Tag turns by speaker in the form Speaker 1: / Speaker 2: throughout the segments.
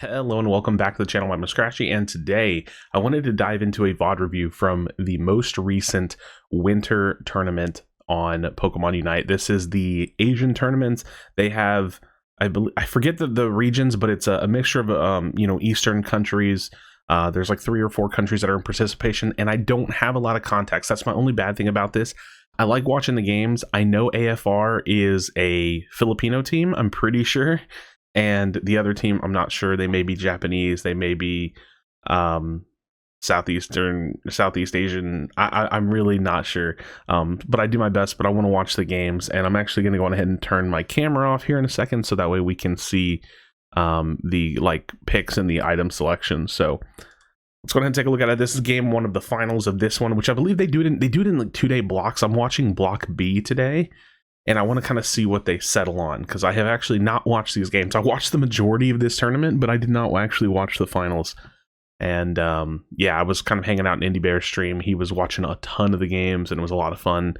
Speaker 1: Hello and welcome back to the channel. I'm Krashy, and today I wanted to dive into a VOD review from the most recent winter tournament on Pokemon Unite. This is the Asian tournaments. They have, I forget the regions, but it's a mixture of Eastern countries. There's like 3 or 4 countries that are in participation, and I don't have a lot of context. That's my only bad thing about this. I like watching the games. I know AFR is a Filipino team, I'm pretty sure. And the other team, I'm not sure. They may be Japanese. They may be Southeast Asian. I'm really not sure. But I do my best. But I want to watch the games, and I'm actually going to go ahead and turn my camera off here in a second, so that way we can see the picks and the item selection. So let's go ahead and take a look at it. This is game 1 of the finals of this one, which I believe they do it in like 2-day blocks. I'm watching Block B today, and I want to kind of see what they settle on, because I have actually not watched these games. I watched the majority of this tournament, but I did not actually watch the finals. And yeah, I was kind of hanging out in Indie Bear's stream. He was watching a ton of the games, and it was a lot of fun.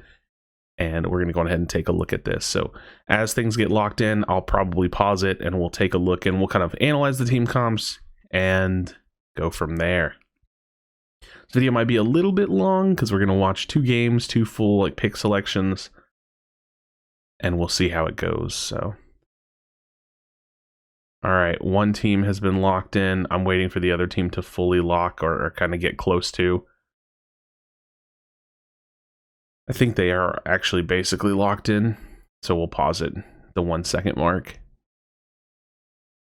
Speaker 1: And we're going to go ahead and take a look at this. So as things get locked in, I'll probably pause it, and we'll take a look, and we'll kind of analyze the team comps and go from there. This video might be a little bit long, because we're going to watch 2 games, 2 full pick selections, and we'll see how it goes. So all right, one team has been locked in. I'm waiting for the other team to fully lock or kind of get close to. I think they are actually basically locked in, so we'll pause it the 1 second mark.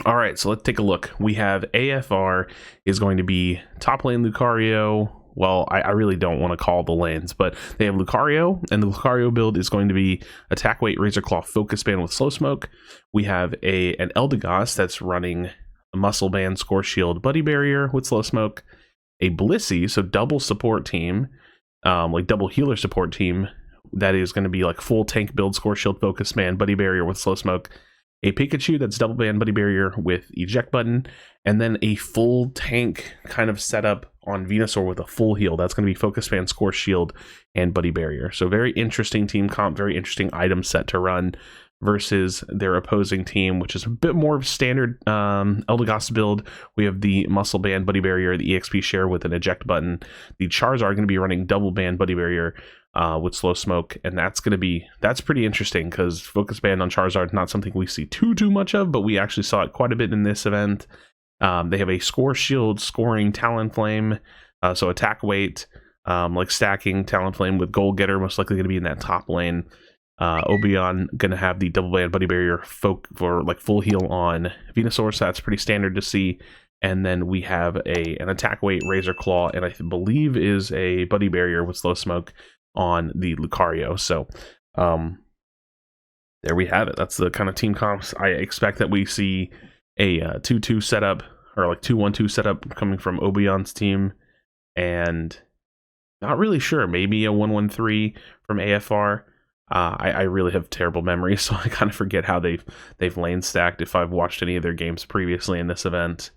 Speaker 1: All right, so let's take a look. We have AFR is going to be top lane Lucario. Well, I really don't want to call the lanes, but they have Lucario, and the Lucario build is going to be Attack Weight, Razor Claw, Focus Band with Slow Smoke. We have an Eldegoss that's running a Muscle Band, Score Shield, Buddy Barrier with Slow Smoke. A Blissey, so double support team, double healer support team, that is going to be like full tank build, Score Shield, Focus Band, Buddy Barrier with Slow Smoke. A Pikachu that's double band Buddy Barrier with Eject Button, and then a full tank kind of setup on Venusaur with a full heal. That's going to be Focus Band, Score Shield, and Buddy Barrier. So very interesting team comp, very interesting item set to run versus their opposing team, which is a bit more of standard Eldegoss build. We have the Muscle Band, Buddy Barrier, the EXP Share with an Eject Button. The Charizard are going to be running double band Buddy Barrier with Slow Smoke, and that's pretty interesting, because Focus Band on Charizard is not something we see too much of, but we actually saw it quite a bit in this event. They have a Score Shield scoring Talonflame, so attack weight, stacking Talonflame with Goal Getter, most likely going to be in that top lane. Obeon going to have the double band Buddy Barrier for full heal on Venusaur, so that's pretty standard to see. And then we have an attack weight Razor Claw, and I believe is a Buddy Barrier with Slow Smoke on the Lucario. So there we have it. That's the kind of team comps. I expect that we see a 2-2 setup, or 2-1-2 setup coming from Obeon's team, and not really sure, maybe a 1-1-3 from AFR. I really have terrible memory, so I kind of forget how they've lane stacked if I've watched any of their games previously in this event.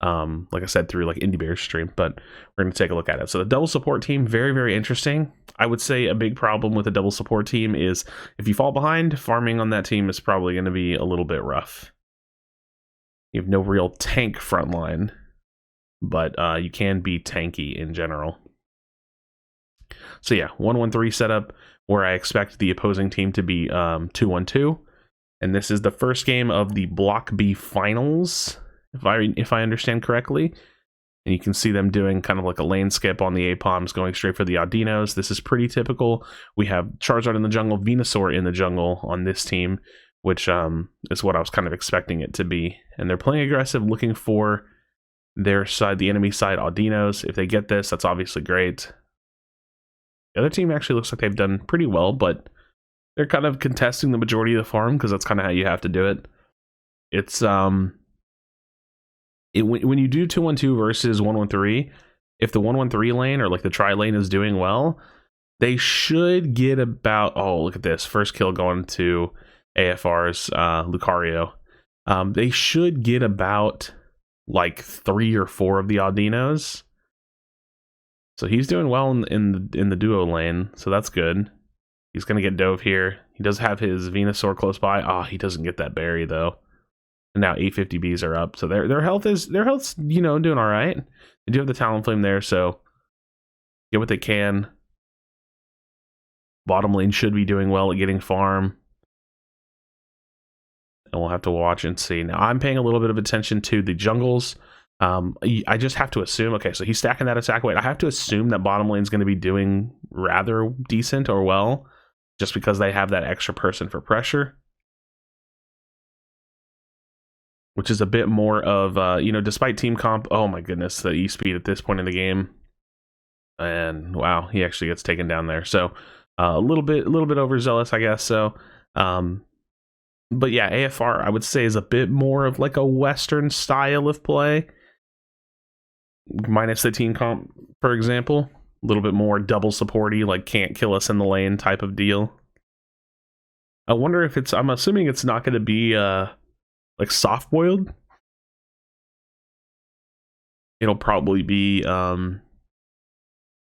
Speaker 1: Like I said, through Indie Bear's stream, but we're going to take a look at it. So the double support team, very, very interesting. I would say a big problem with a double support team is if you fall behind, farming on that team is probably going to be a little bit rough. You have no real tank frontline, but you can be tanky in general. So yeah, 1-1-3 setup, where I expect the opposing team to be 2-1-2. And this is the first game of the Block B finals, if I understand correctly. And you can see them doing kind of like a lane skip on the APOMs, going straight for the Audinos. This is pretty typical. We have Charizard in the jungle, Venusaur in the jungle on this team, which is what I was kind of expecting it to be. And they're playing aggressive, looking for their side, the enemy side, Audinos. If they get this, that's obviously great. The other team actually looks like they've done pretty well, but they're kind of contesting the majority of the farm, because that's kind of how you have to do it. It's when you do 2-1-2 versus 1-1-3, if the 1-1-3 lane or the tri lane is doing well, they should get about, oh, look at this, first kill going to AFR's Lucario. They should get about 3 or 4 of the Audinos. So he's doing well in the duo lane, so that's good. He's going to get dove here. He does have his Venusaur close by. Ah, he doesn't get that berry, though. And now 850Bs are up. So their health's, you know, doing all right. They do have the Talonflame there, so get what they can. Bottom lane should be doing well at getting farm. And we'll have to watch and see. Now, I'm paying a little bit of attention to the jungles. I just have to assume, okay, so he's stacking that attack weight. I have to assume that bottom lane's going to be doing rather decent or well, just because they have that extra person for pressure. Which is a bit more of, you know, despite team comp, oh my goodness, the E-speed at this point in the game. And wow, he actually gets taken down there. So a little bit overzealous, I guess. So, but yeah, AFR, I would say, is a bit more of like a Western style of play. Minus the team comp, for example. A little bit more double supporty, like can't kill us in the lane type of deal. I wonder if it's, I'm assuming it's not going to be like soft boiled. It'll probably be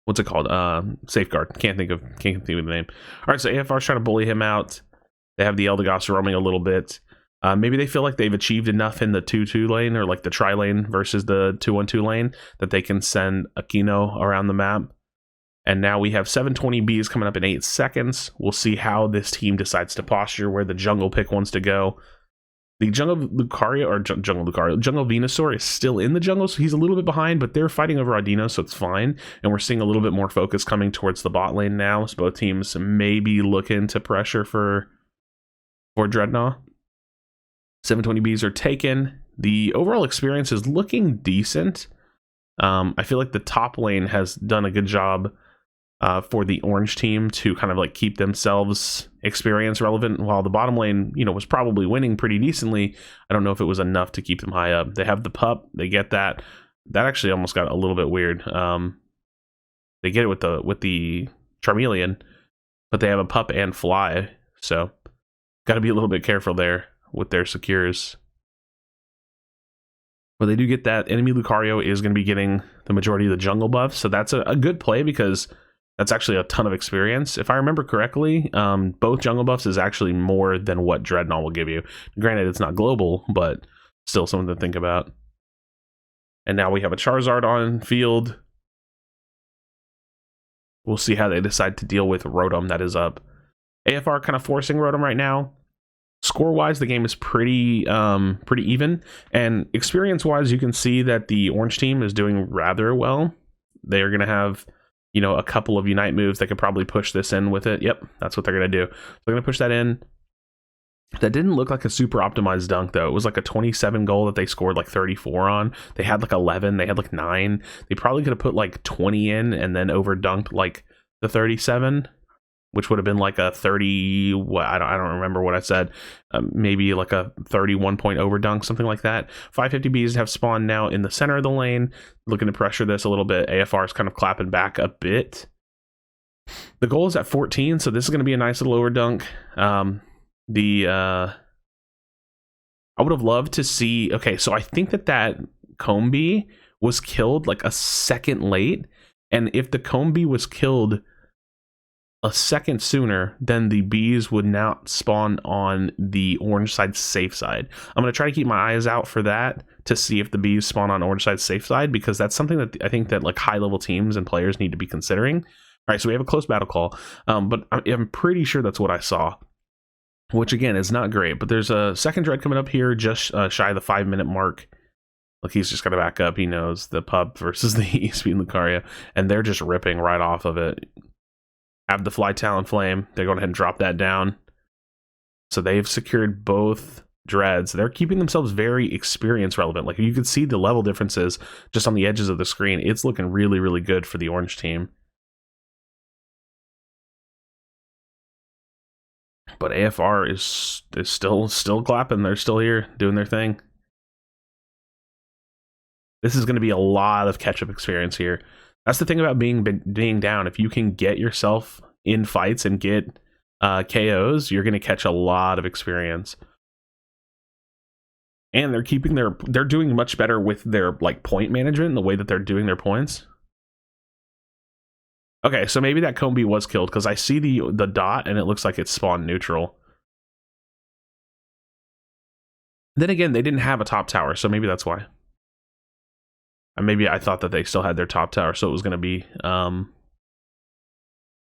Speaker 1: what's it called? Safeguard. Can't think of the name. All right, so AFR's trying to bully him out. They have the Eldegoss roaming a little bit. Maybe they feel like they've achieved enough in the 2-2 lane, or like the tri lane versus the 2-1-2 lane, that they can send Aquino around the map. And now we have 720Bs coming up in 8 seconds. We'll see how this team decides to posture, where the jungle pick wants to go. The jungle Lucario, or jungle VENUSAUR is still in the jungle, so he's a little bit behind, but they're fighting over Audino, so it's fine. And we're seeing a little bit more focus coming towards the bot lane now, so both teams may be looking to pressure for Dreadnought. 720Bs are taken. The overall experience is looking decent. I feel like the top lane has done a good job for the orange team to kind of like keep themselves experience relevant, while the bottom lane, you know, was probably winning pretty decently. I don't know if it was enough to keep them high up. They have the pup, they get that. That actually almost got a little bit weird. They get it with the Charmeleon, but they have a pup and fly, so got to be a little bit careful there with their secures. But they do get that. Enemy Lucario is going to be getting the majority of the jungle buff, so that's a good play, because that's actually a ton of experience. If I remember correctly, both jungle buffs is actually more than what Dreadnought will give you. Granted, it's not global, but still something to think about. And now we have a Charizard on field. We'll see how they decide to deal with Rotom that is up. AFR kind of forcing Rotom right now. Score-wise, the game is pretty even. And experience-wise, you can see that the orange team is doing rather well. They are going to have, you know, a couple of Unite moves that could probably push this in with it. Yep, that's what they're going to do. They're going to push that in. That didn't look like a super optimized dunk, though. It was like a 27 goal that they scored like 34 on. They had like 11. They had like 9. They probably could have put like 20 in and then over dunked like the 37, which would have been like a 30. What, I don't remember what I said. Maybe like a 31 point over dunk, something like that. 550Bs have spawned now in the center of the lane, looking to pressure this a little bit. AFR is kind of clapping back a bit. The goal is at 14, so this is going to be a nice little over dunk. I would have loved to see. Okay, so I think that Combi was killed like a second late, and if the Combi was killed a second sooner, then the bees would now spawn on the orange side safe side. I'm going to try to keep my eyes out for that to see if the bees spawn on orange side safe side, because that's something that I think that like high level teams and players need to be considering. All right, so we have a close battle call, but I'm pretty sure that's what I saw, which again is not great. But there's a second dread coming up here, just shy of the 5-minute mark. Look, he's just got to back up. He knows the pup versus the E-speed Lucario, and they're just ripping right off of it. Have the fly Talonflame. They're going ahead and drop that down. So they've secured both dreads. They're keeping themselves very experience relevant. Like, you can see the level differences just on the edges of the screen. It's looking really, really good for the orange team. But AFR is still clapping. They're still here doing their thing. This is going to be a lot of catch-up experience here. That's the thing about being down. If you can get yourself in fights and get KOs, you're going to catch a lot of experience. And they're doing much better with their like point management and the way that they're doing their points. Okay, so maybe that Combi was killed, because I see the dot and it looks like it's spawned neutral. Then again, they didn't have a top tower, so maybe that's why. Maybe I thought that they still had their top tower, so it was going to be...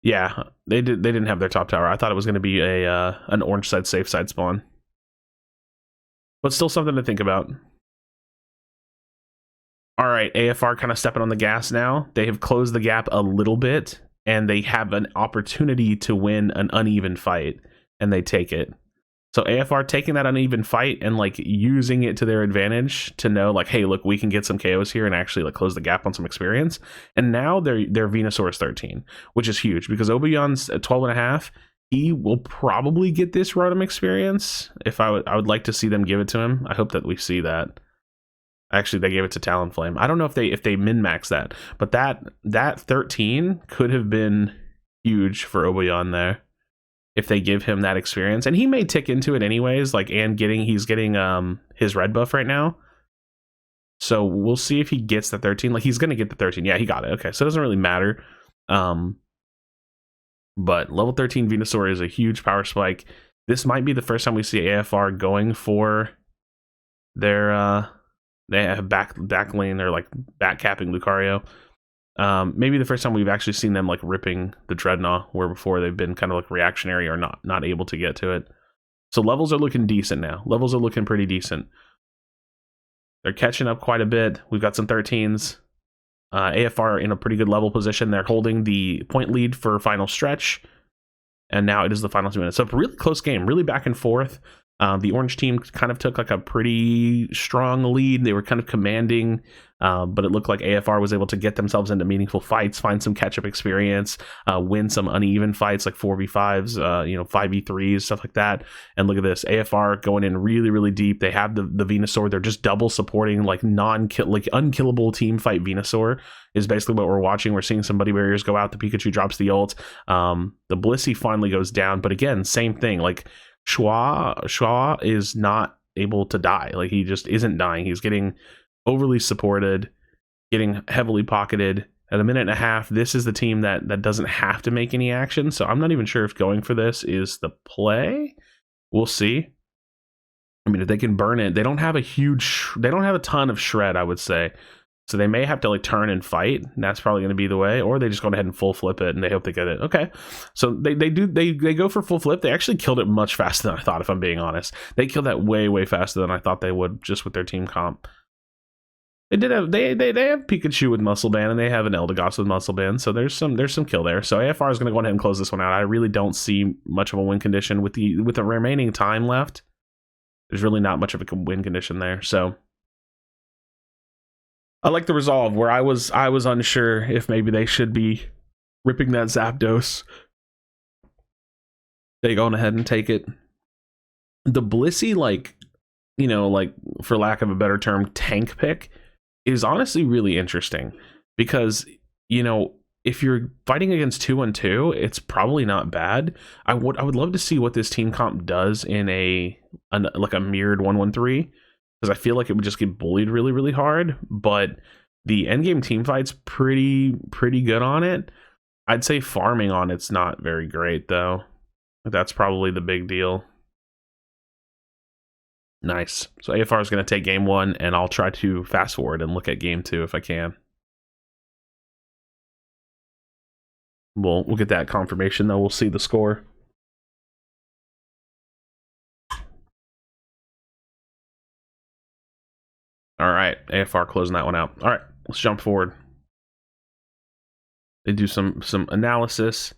Speaker 1: yeah, they didn't have their top tower. I thought it was going to be an orange side safe side spawn. But still something to think about. All right, AFR kind of stepping on the gas now. They have closed the gap a little bit, and they have an opportunity to win an uneven fight, and they take it. So AFR taking that uneven fight and like using it to their advantage to know like, hey, look, we can get some KOs here and actually like close the gap on some experience. And now their VENUSAUR is 13, which is huge because Obayon's at 12.5. He will probably get this Rotom experience. If I would like to see them give it to him. I hope that we see that. Actually, they gave it to Talonflame. I don't know if they min-max that, but that 13 could have been huge for Obayon there if they give him that experience. And he may tick into it anyways, like, and he's getting his red buff right now. So we'll see if he gets the 13. Like, he's going to get the 13. Yeah, he got it. Okay, so it doesn't really matter. But level 13 VENUSAUR is a huge power spike. This might be the first time we see AFR going for their... they have back lane, they're like back capping Lucario. Maybe the first time we've actually seen them like ripping the Dreadnought, where before they've been kind of like reactionary or not able to get to it. So levels are looking decent now. Levels are looking pretty decent. They're catching up quite a bit. We've got some 13s. AFR in a pretty good level position. They're holding the point lead for final stretch. And now it is the final 2 minutes. So really close game, really back and forth. The orange team kind of took like a pretty strong lead. They were kind of commanding, but it looked like AFR was able to get themselves into meaningful fights, find some catch-up experience, win some uneven fights like 4v5s, 5v3s, stuff like that. And look at this, AFR going in really, really deep. They have the VENUSAUR. They're just double supporting like unkillable team fight VENUSAUR is basically what we're watching. We're seeing some buddy barriers go out. The Pikachu drops the ult. The Blissey finally goes down, but again, same thing. Like, Schwa is not able to die. Like, he just isn't dying. He's getting overly supported, getting heavily pocketed. At a minute and a half, this is the team that doesn't have to make any action. So I'm not even sure if going for this is the play. We'll see. I mean, if they can burn it, they don't have a ton of shred, I would say. So they may have to like turn and fight, and that's probably going to be the way, or they just go ahead and full flip it and they hope they get it. Okay, so they go for full flip. They actually killed it much faster than I thought, if I'm being honest. They killed that way faster than I thought they would, just with their team comp. They have Pikachu with Muscle Band, and they have an Eldegoss with Muscle Band, so there's some kill there. So AFR is going to go ahead and close this one out. I really don't see much of a win condition with the remaining time left. There's really not much of a win condition there. So I like the resolve, where I was unsure if maybe they should be ripping that Zapdos. They go on ahead and take it. The Blissey, like, for lack of a better term, tank pick is honestly really interesting because, if you're fighting against 2-on-2, it's probably not bad. I would love to see what this team comp does in a mirrored 1-1-3. Because I feel like it would just get bullied really, really hard. But the endgame team fight's pretty good on it. I'd say farming on it's not very great, though. That's probably the big deal. Nice. So AFR is going to take game 1, and I'll try to fast forward and look at game 2 if I can. We'll get that confirmation, though. We'll see the score. All right, AFR closing that one out. All right, let's jump forward. They do some analysis.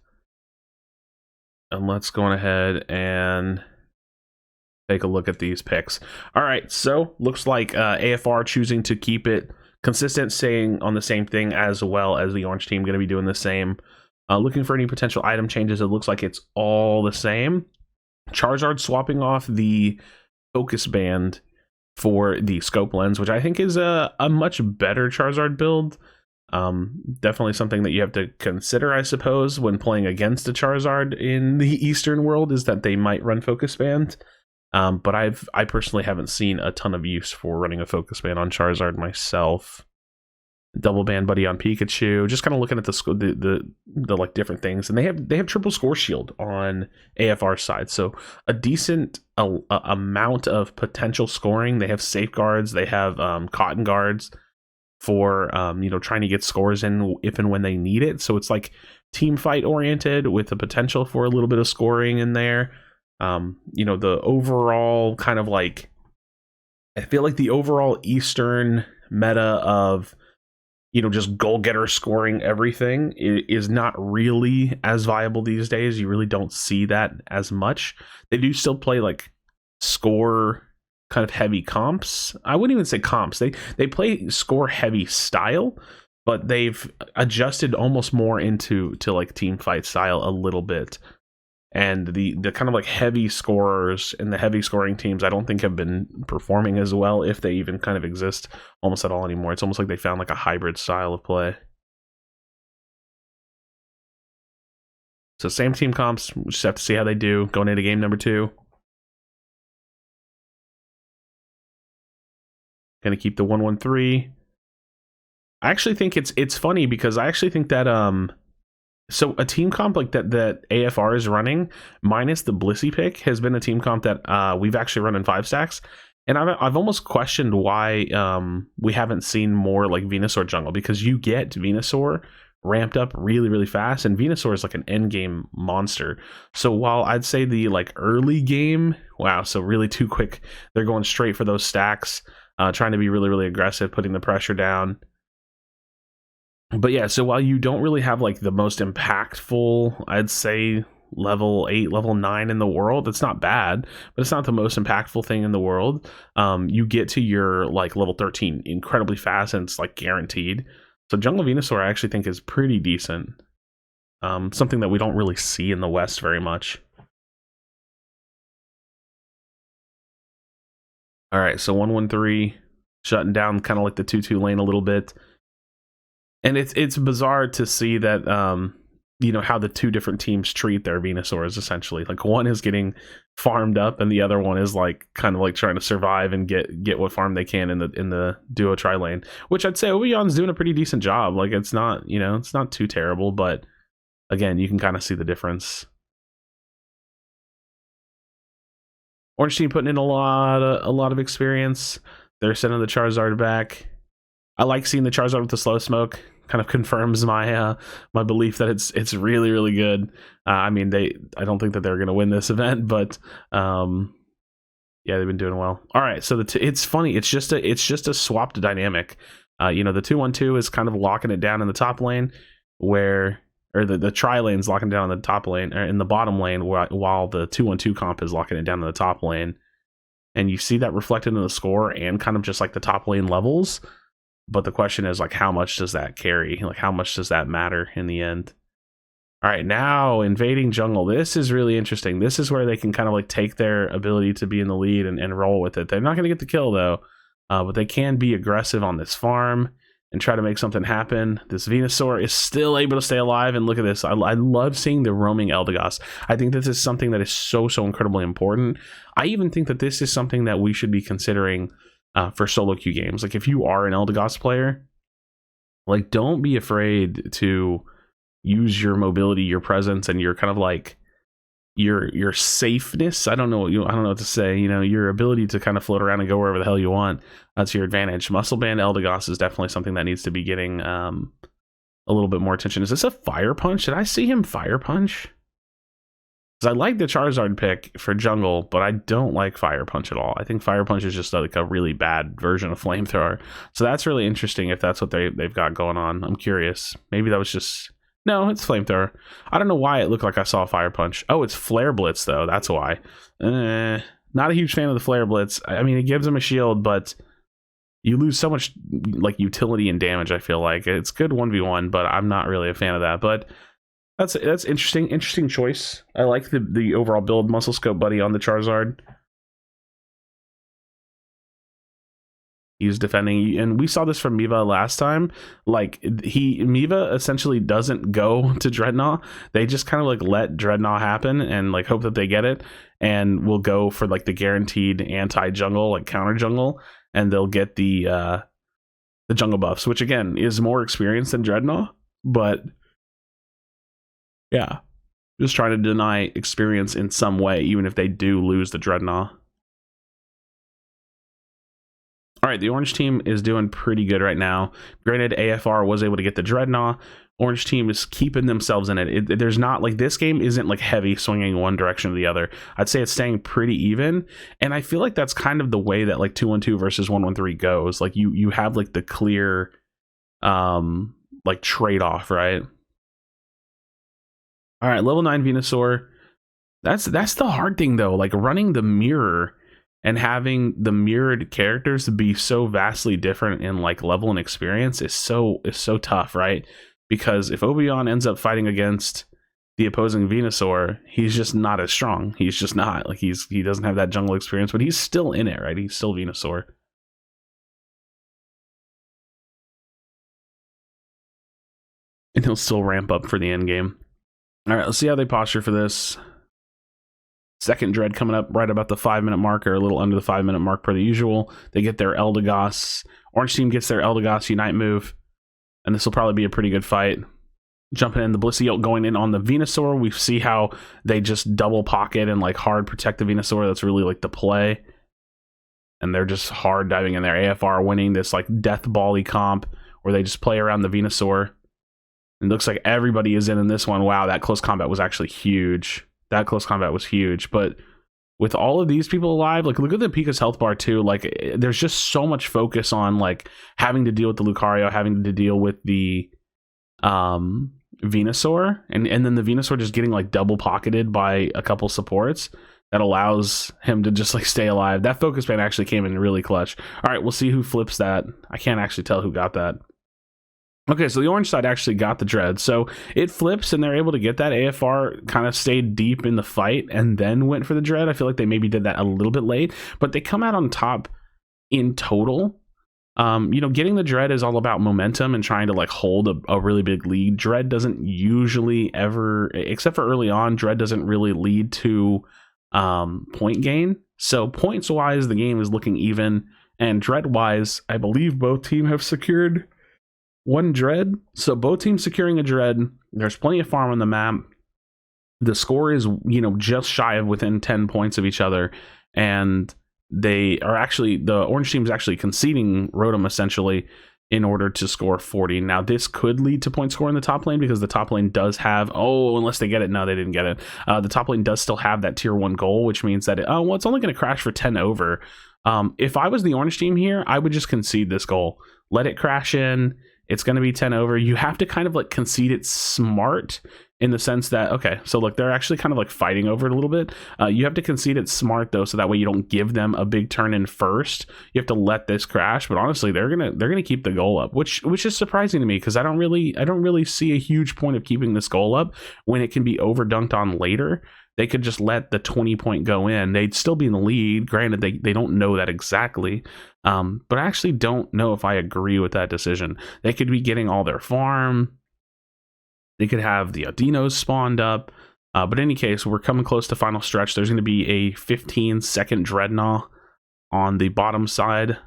Speaker 1: And let's go ahead and take a look at these picks. All right, so looks like AFR choosing to keep it consistent, staying on the same thing, as well as the orange team going to be doing the same. Looking for any potential item changes, it looks like it's all the same. Charizard swapping off the Focus Band for the Scope Lens, which I think is a much better Charizard build. Definitely something that you have to consider, I suppose, when playing against a Charizard in the Eastern world, is that they might run Focus Band. But I personally haven't seen a ton of use for running a Focus Band on Charizard myself. double band buddy on Pikachu. Just kind of looking at the like different things, and they have triple score shield on AFR side, so a decent amount of potential scoring. They have safeguards. They have cotton guards for trying to get scores in if and when they need it. So it's like team fight oriented with the potential for a little bit of scoring in there. The overall kind of like, I feel like the overall Eastern meta of just goal getter scoring everything is not really as viable these days. You really don't see that as much. They do still play like score kind of heavy comps. I wouldn't even say comps. They play score heavy style, but they've adjusted almost more into like team fight style a little bit. And the kind of like heavy scorers and the heavy scoring teams, I don't think have been performing as well, if they even kind of exist almost at all anymore. It's almost like they found like a hybrid style of play. So same team comps, we just have to see how they do going into game number 2. Gonna keep the 1-1-3. I actually think it's funny because I actually think that so a team comp like that AFR is running, minus the Blissey pick, has been a team comp that we've actually run in 5 stacks, and I've almost questioned why we haven't seen more like Venusaur jungle, because you get Venusaur ramped up really, really fast, and Venusaur is like an end game monster. So while I'd say the like early game, wow, so really too quick, they're going straight for those stacks, trying to be really, really aggressive, putting the pressure down. But yeah, so while you don't really have like the most impactful, I'd say level 8, level 9 in the world, it's not bad, but it's not the most impactful thing in the world. You get to your like level 13 incredibly fast, and it's like guaranteed. So Jungle Venusaur I actually think is pretty decent. Something that we don't really see in the West very much. All right, so 1-1-3, shutting down kind of like the 2-2 lane a little bit. And it's bizarre to see that, how the two different teams treat their Venusaurs, essentially. Like, one is getting farmed up, and the other one is like kind of like trying to survive and get what farm they can in the duo tri lane. Which I'd say Obeon's doing a pretty decent job. Like, it's not, it's not too terrible, but again, you can kind of see the difference. Orange team putting in a lot of experience. They're sending the Charizard back. I like seeing the Charizard with the slow smoke. Kind of confirms my my belief that it's really, really good. I mean, I don't think that they're going to win this event, but yeah, they've been doing well. All right, so it's funny. It's just a swapped dynamic. The 2-1-2 is kind of locking it down in the top lane, or the tri lane's locking down in the top lane, or in the bottom lane, while the 2-1-2 comp is locking it down in the top lane. And you see that reflected in the score and kind of just like the top lane levels. But the question is, like, how much does that carry? Like, how much does that matter in the end? All right, now invading jungle. This is really interesting. This is where they can kind of like take their ability to be in the lead and roll with it. They're not going to get the kill though, but they can be aggressive on this farm and try to make something happen. This Venusaur is still able to stay alive, and look at this. I love seeing the roaming Eldegoss. I think this is something that is so incredibly important. I even think that this is something that we should be considering for solo queue games. Like, if you are an Eldegoss player, like, don't be afraid to use your mobility, your presence, and your kind of like your safeness. I don't know what to say. Your ability to kind of float around and go wherever the hell you want. That's your advantage. Muscle Band Eldegoss is definitely something that needs to be getting a little bit more attention. Is this a Fire Punch? Did I see him Fire Punch? I like the Charizard pick for jungle, but I don't like Fire Punch at all. I think Fire Punch is just like a really bad version of Flamethrower. So that's really interesting if that's what they've got going on. I'm curious. Maybe that was just... No, it's Flamethrower. I don't know why it looked like I saw Fire Punch. Oh, it's Flare Blitz, though. That's why. Not a huge fan of the Flare Blitz. I mean, it gives him a shield, but you lose so much like utility and damage, I feel like. It's good 1v1, but I'm not really a fan of that. But... That's interesting choice. I like the overall build. Muscle Scope Buddy on the Charizard. He's defending, and we saw this from Miva last time. Like, Miva essentially doesn't go to Dreadnought. They just kind of like let Dreadnought happen and like hope that they get it, and will go for like the guaranteed anti-jungle, like counter jungle, and they'll get the the jungle buffs, which again is more experience than Dreadnought, but yeah, just trying to deny experience in some way, even if they do lose the Dreadnought. All right, the orange team is doing pretty good right now. Granted, AFR was able to get the Dreadnought. Orange team is keeping themselves in it. There's not like, this game isn't like heavy swinging one direction or the other. I'd say it's staying pretty even, and I feel like that's kind of the way that like 2-1-2 versus 1-1-3 goes. Like you have like the clear like trade-off, right? All right, level 9 Venusaur. That's the hard thing though. Like running the mirror and having the mirrored characters be so vastly different in like level and experience is so tough, right? Because if Obeon ends up fighting against the opposing Venusaur, he's just not as strong. He's just not. Like he doesn't have that jungle experience, but he's still in it, right? He's still Venusaur. And he'll still ramp up for the end game. All right, let's see how they posture for this. Second Dread coming up right about the 5-minute mark, or a little under the 5-minute mark per the usual. They get their Eldegoss. Orange team gets their Eldegoss Unite move, and this will probably be a pretty good fight. Jumping in, the Blissey going in on the Venusaur. We see how they just double pocket and like hard protect the Venusaur. That's really like the play. And they're just hard diving in there. AFR winning this like death bally comp where they just play around the Venusaur. It looks like everybody is in this one. Wow, that close combat was actually huge. That close combat was huge. But with all of these people alive, like look at the Pika's health bar too. Like there's just so much focus on like having to deal with the Lucario, having to deal with the Venusaur, and then the Venusaur just getting like double pocketed by a couple supports that allows him to just like stay alive. That focus ban actually came in really clutch. All right, we'll see who flips that. I can't actually tell who got that. Okay, so the orange side actually got the Dread. So it flips and they're able to get that. AFR kind of stayed deep in the fight and then went for the Dread. I feel like they maybe did that a little bit late, but they come out on top in total. You know, getting the Dread is all about momentum and trying to like hold a really big lead. Dread doesn't usually ever, except for early on, Dread doesn't really lead to point gain. So points wise, the game is looking even, and Dread wise, I believe both teams have secured one Dread. So both teams securing a Dread. There's plenty of farm on the map. The score is, you know, just shy of within 10 points of each other, and they are actually, the orange team is actually conceding Rotom essentially in order to score 40. Now this could lead to point score in the top lane, because the top lane does have, unless they get it. No, they didn't get it. The top lane does still have that tier 1 goal, which means that it's only going to crash for 10 over. If I was the orange team here, I would just concede this goal, let it crash in. It's going to be 10 over. You have to kind of like concede it smart, in the sense that, okay, so look, they're actually kind of like fighting over it a little bit. You have to concede it smart though, so that way you don't give them a big turn in first. You have to let this crash, but honestly, they're gonna keep the goal up, which is surprising to me, because I don't really see a huge point of keeping this goal up when it can be over dunked on later. They could just let the 20 point go in. They'd still be in the lead. Granted, they don't know that exactly. But I actually don't know if I agree with that decision. They could be getting all their farm. They could have the Audinos spawned up. But in any case, we're coming close to final stretch. There's going to be a 15-second Dreadnought on the bottom side.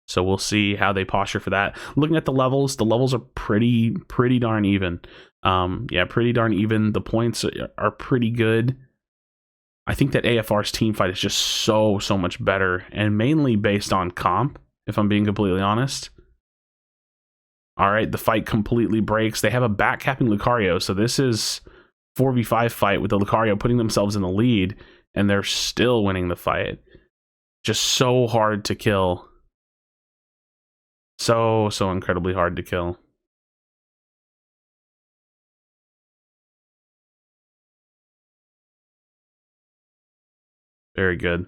Speaker 1: So we'll see how they posture for that. Looking at the levels are pretty darn even. Yeah, pretty darn even. The points are pretty good. I think that AFR's team fight is just so much better, and mainly based on comp, if I'm being completely honest. All right, the fight completely breaks. They have a backcapping Lucario, so this is 4v5 fight with the Lucario putting themselves in the lead, and they're still winning the fight. Just so hard to kill. So incredibly hard to kill. Very good.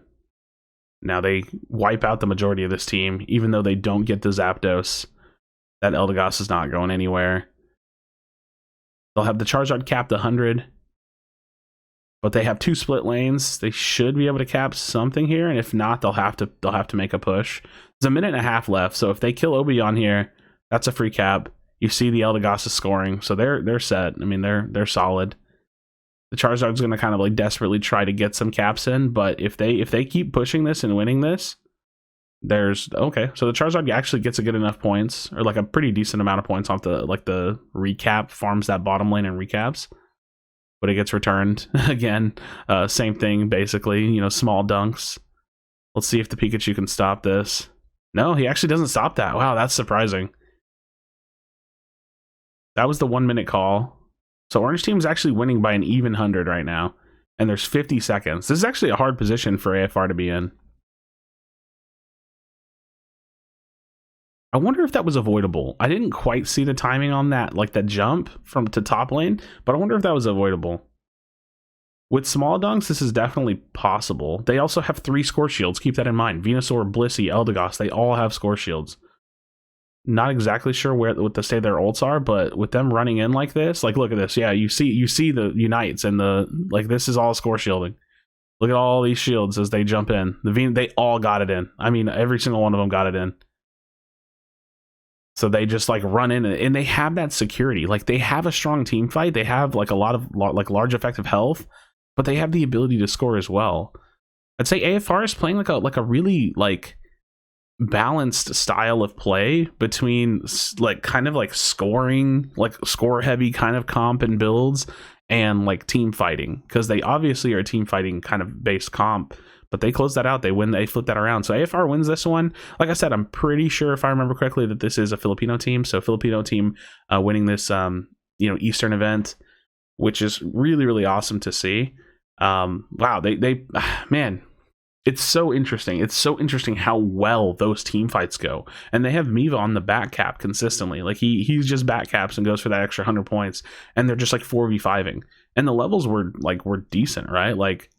Speaker 1: Now they wipe out the majority of this team, even though they don't get the Zapdos. That Eldegoss is not going anywhere. They'll have the Charizard capped 100, but they have 2 split lanes. They should be able to cap something here, and if not, they'll have to make a push. There's a minute and a half left, so if they kill Obeon here, that's a free cap. You see the Eldegoss is scoring, so they're set. I mean, they're solid. The Charizard's going to kind of like desperately try to get some caps in, but if they keep pushing this and winning this, There's okay, so the Charizard actually gets a good enough points, or like a pretty decent amount of points off the recap, farms that bottom lane and recaps, but it gets returned again. Same thing basically, you know, small dunks. Let's see if the Pikachu can stop this. No, he actually doesn't stop that. Wow, that's surprising. That was the 1 minute call. So Orange Team's actually winning by an even 100 right now, and there's 50 seconds. This is actually a hard position for AFR to be in. I wonder if that was avoidable. I didn't quite see the timing on that, like the jump from to top lane, but I wonder if that was avoidable. With small dunks, this is definitely possible. They also have 3 score shields. Keep that in mind. Venusaur, Blissey, Eldegoss, they all have score shields. Not exactly sure what the state their ults are, but with them running in like this, like look at this. Yeah, you see the unites and the like. This is all score shielding. Look at all these shields as they jump in. They all got it in. I mean, every single one of them got it in. So they just like run in, and they have that security. Like they have a strong team fight. They have like a lot of like large effective health, but they have the ability to score as well. I'd say AFR is playing like a really like balanced style of play between like kind of like scoring, like score heavy kind of comp and builds, and like team fighting, because they obviously are a team fighting kind of based comp. But they close that out. They win. They flip that around. So AFR wins this one. Like I said, I'm pretty sure, if I remember correctly, that this is a Filipino team. So Filipino team winning this, you know, Eastern event, which is really, really awesome to see. Wow, they man, it's so interesting. It's so interesting how well those team fights go. And they have Miva on the back cap consistently. Like he's just back caps and goes for that extra 100 points. And they're just like 4v5ing. And the levels were decent, right? Like,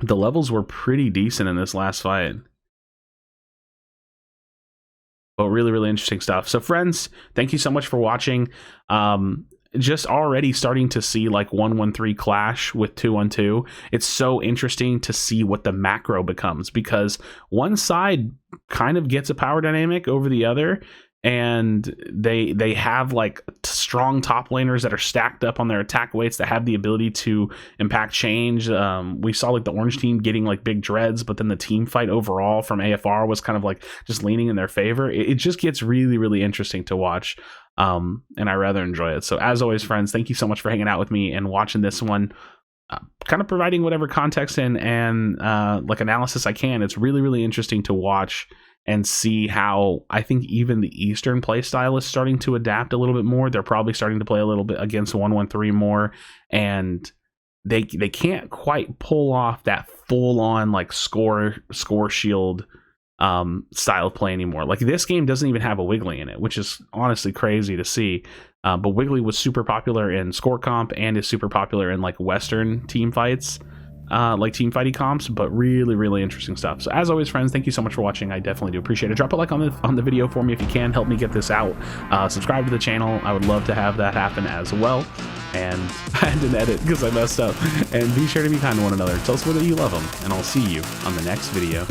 Speaker 1: the levels were pretty decent in this last fight. But really, really interesting stuff. So friends, thank you so much for watching. Just already starting to see like 1-1-3 clash with 2-1-2. It's so interesting to see what the macro becomes, because one side kind of gets a power dynamic over the other, and they have like strong top laners that are stacked up on their attack weights that have the ability to impact change. We saw like the Orange team getting like big dreads, but then the team fight overall from AFR was kind of like just leaning in their favor. It just gets really, really interesting to watch, and I rather enjoy it. So as always, friends, thank you so much for hanging out with me and watching this one. Kind of providing whatever context and like analysis I can. It's really, really interesting to watch and see how I think even the Eastern playstyle is starting to adapt a little bit more. They're probably starting to play a little bit against 1-1-3 more, and they can't quite pull off that full-on like score shield style of play anymore. Like this game doesn't even have a Wiggly in it, which is honestly crazy to see. But Wiggly was super popular in score comp and is super popular in like Western team fights. Like team fighting comps, but really, really interesting stuff. So as always, friends, thank you so much for watching. I definitely do appreciate it. Drop a like on the video for me if you can. Help me get this out. Subscribe to the channel. I would love to have that happen as well. And I had to edit because I messed up. And be sure to be kind to one another. Tell us whether you love them, and I'll see you on the next video.